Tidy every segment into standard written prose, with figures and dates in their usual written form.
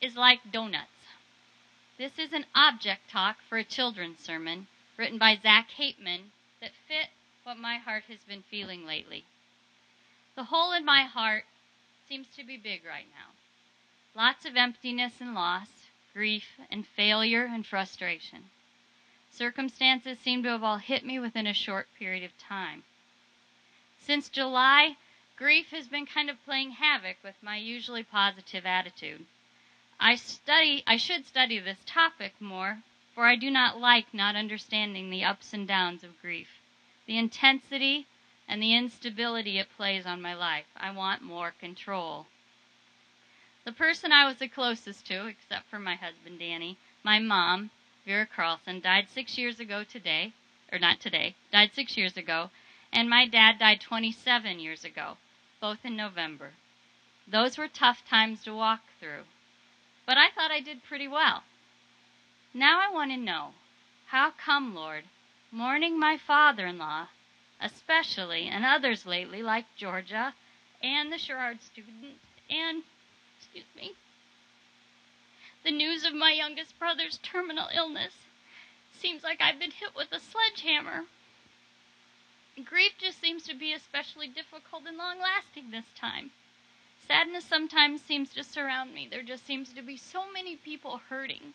is like donuts. This is an object talk for a children's sermon written by Zach Hateman that fit what my heart has been feeling lately. The hole in my heart seems to be big right now. Lots of emptiness and loss, grief and failure and frustration. Circumstances seem to have all hit me within a short period of time. Since July, grief has been kind of playing havoc with my usually positive attitude. I should study this topic more, for I do not like not understanding the ups and downs of grief, the intensity and the instability it plays on my life. I want more control. The person I was the closest to, except for my husband Danny, my mom, Vera Carlson, died 6 years ago today, died 6 years ago, and my dad died 27 years ago, both in November. Those were tough times to walk through, but I thought I did pretty well. Now I want to know, how come, Lord, mourning my father-in-law, especially, and others lately, like Georgia, and the Sherrard student, and, the news of my youngest brother's terminal illness. Seems like I've been hit with a sledgehammer. Grief just seems to be especially difficult and long-lasting this time. Sadness sometimes seems to surround me. There just seems to be so many people hurting.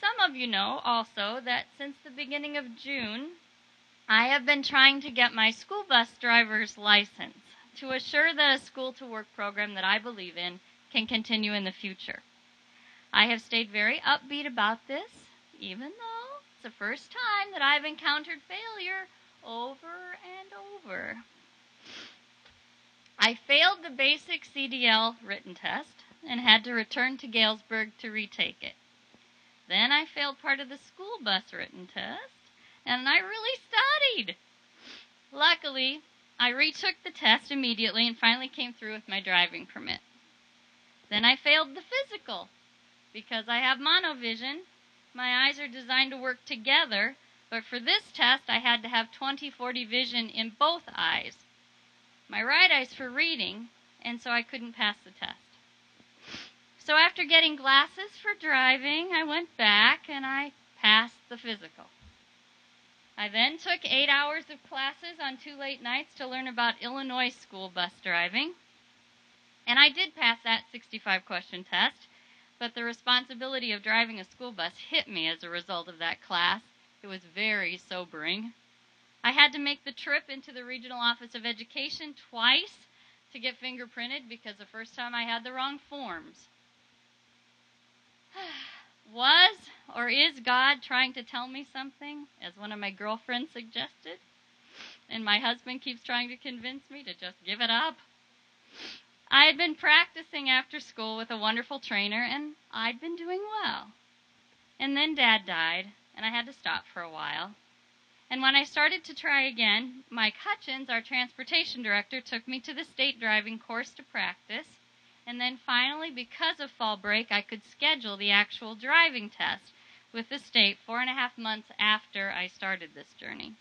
Some of you know also that since the beginning of June, I have been trying to get my school bus driver's license to assure that a school-to-work program that I believe in can continue in the future. I have stayed very upbeat about this, even though it's the first time that I've encountered failure over and over. I failed the basic CDL written test and had to return to Galesburg to retake it. Then I failed part of the school bus written test, and I really studied. Luckily, I retook the test immediately and finally came through with my driving permit. Then I failed the physical. Because I have monovision, my eyes are designed to work together, but for this test I had to have 20/40 vision in both eyes. My right eye's for reading, and so I couldn't pass the test. So after getting glasses for driving, I went back and I passed the physical. I then took 8 hours of classes on 2 late nights to learn about Illinois school bus driving. And I did pass that 65-question test, but the responsibility of driving a school bus hit me as a result of that class. It was very sobering. I had to make the trip into the Regional Office of Education twice to get fingerprinted because the first time I had the wrong forms. Was or is God trying to tell me something, as one of my girlfriends suggested? And my husband keeps trying to convince me to just give it up. I had been practicing after school with a wonderful trainer, and I'd been doing well. And then Dad died, and I had to stop for a while. And when I started to try again, Mike Hutchins, our transportation director, took me to the state driving course to practice. And then finally, because of fall break, I could schedule the actual driving test with the state 4.5 months after I started this journey.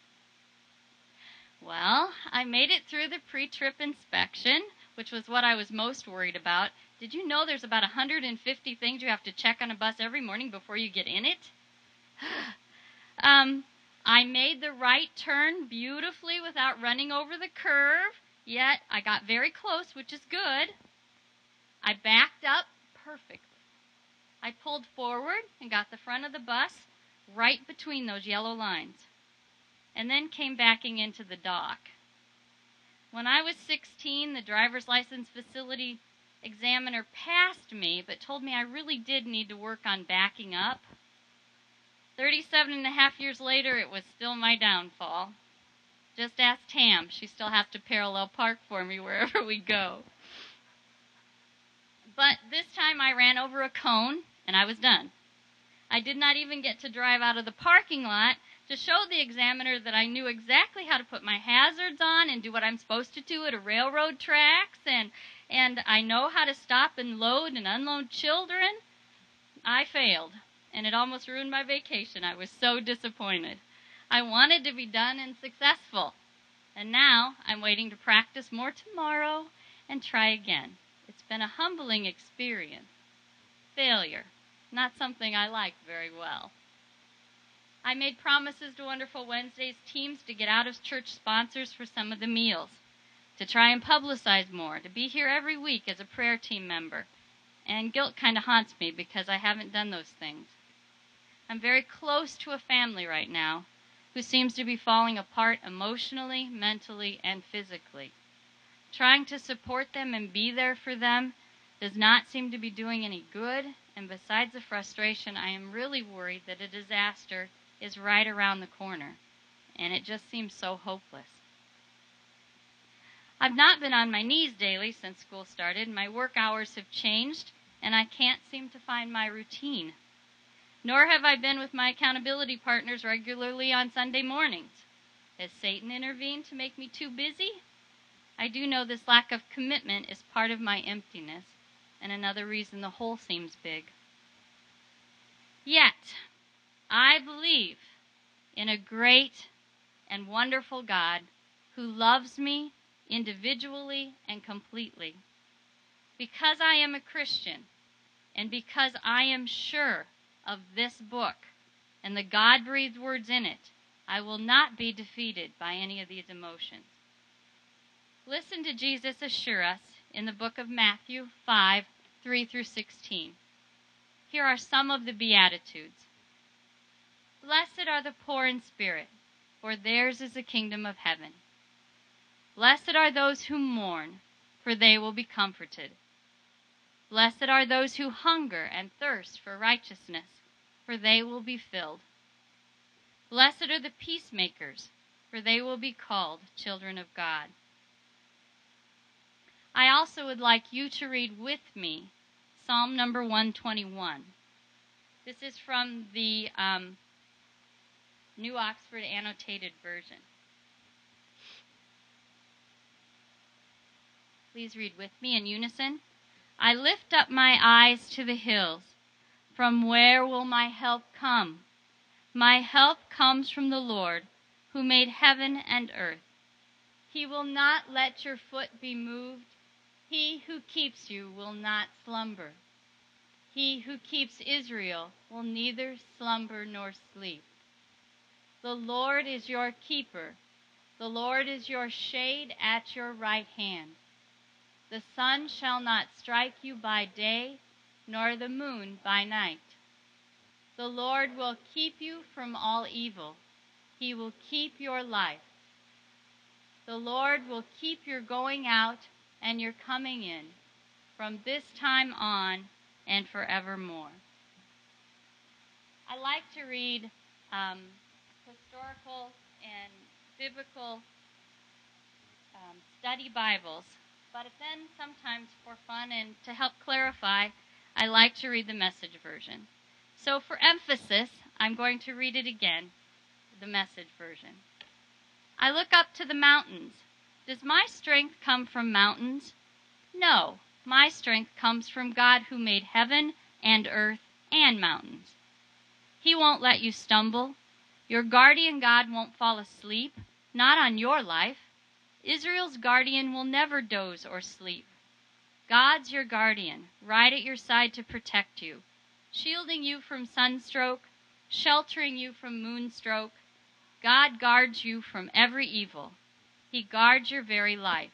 Well, I made it through the pre-trip inspection, which was what I was most worried about. Did you know there's about 150 things you have to check on a bus every morning before you get in it? I made the right turn beautifully without running over the curve, yet I got very close, which is good. I backed up perfectly. I pulled forward and got the front of the bus right between those yellow lines, and then came backing into the dock. When I was 16, the driver's license facility examiner passed me, but told me I really did need to work on backing up. 37.5 years later, it was still my downfall. Just ask Tam. She still has to parallel park for me wherever we go. But this time I ran over a cone, and I was done. I did not even get to drive out of the parking lot to show the examiner that I knew exactly how to put my hazards on and do what I'm supposed to do at a railroad tracks, and I know how to stop and load and unload children. I failed, and it almost ruined my vacation. I was so disappointed. I wanted to be done and successful, and now I'm waiting to practice more tomorrow and try again. It's It's been a humbling experience. Failure, not something I like very well. I made promises to Wonderful Wednesdays teams to get out of church sponsors for some of the meals, to try and publicize more, to be here every week as a prayer team member. And guilt kind of haunts me because I haven't done those things. I'm very close to a family right now who seems to be falling apart emotionally, mentally, and physically. Trying to support them and be there for them does not seem to be doing any good, and besides the frustration, I am really worried that a disaster is right around the corner, and it just seems so hopeless. I've not been on my knees daily since school started. My work hours have changed, and I can't seem to find my routine. Nor have I been with my accountability partners regularly on Sunday mornings. Has Satan intervened to make me too busy? I do know this lack of commitment is part of my emptiness, and another reason the hole seems big. Yet, I believe in a great and wonderful God who loves me individually and completely. Because I am a Christian, and because I am sure of this book and the God-breathed words in it, I will not be defeated by any of these emotions. Listen to Jesus assure us in the book of Matthew 5, 3 through 16. Here are some of the Beatitudes. Blessed are the poor in spirit, for theirs is the kingdom of heaven. Blessed are those who mourn, for they will be comforted. Blessed are those who hunger and thirst for righteousness, for they will be filled. Blessed are the peacemakers, for they will be called children of God. I also would like you to read with me Psalm number 121. This is from the New Oxford Annotated Version. Please read with me in unison. I lift up my eyes to the hills. From where will my help come? My help comes from the Lord, who made heaven and earth. He will not let your foot be moved. He who keeps you will not slumber. He who keeps Israel will neither slumber nor sleep. The Lord is your keeper. The Lord is your shade at your right hand. The sun shall not strike you by day, nor the moon by night. The Lord will keep you from all evil. He will keep your life. The Lord will keep your going out and your coming in from this time on and forevermore. I like to read historical and biblical study Bibles, but then sometimes for fun and to help clarify, I like to read the Message version. So for emphasis, I'm going to read it again, the Message version. I look up to the mountains. Does my strength come from mountains? No, my strength comes from God who made heaven and earth and mountains. He won't let you stumble. Your guardian God won't fall asleep, not on your life. Israel's guardian will never doze or sleep. God's your guardian, right at your side to protect you, shielding you from sunstroke, sheltering you from moonstroke. God guards you from every evil. He guards your very life.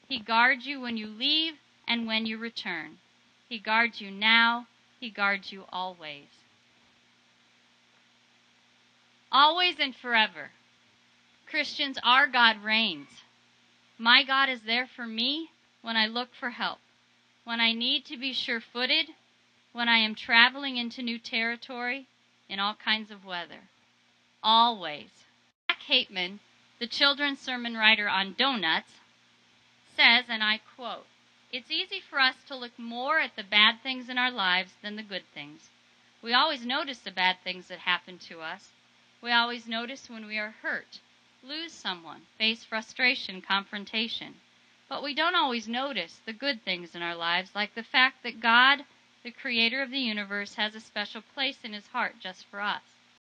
He guards you when you leave and when you return. He guards you now. He guards you always. Always and forever. Christians, our God reigns. My God is there for me when I look for help, when I need to be sure-footed, when I am traveling into new territory, in all kinds of weather. Always. Zach Hateman, the children's sermon writer on donuts, says, and I quote, "It's easy for us to look more at the bad things in our lives than the good things. We always notice the bad things that happen to us. We always notice when we are hurt, lose someone, face frustration, confrontation. But we don't always notice the good things in our lives, like the fact that God, the creator of the universe, has a special place in his heart just for us.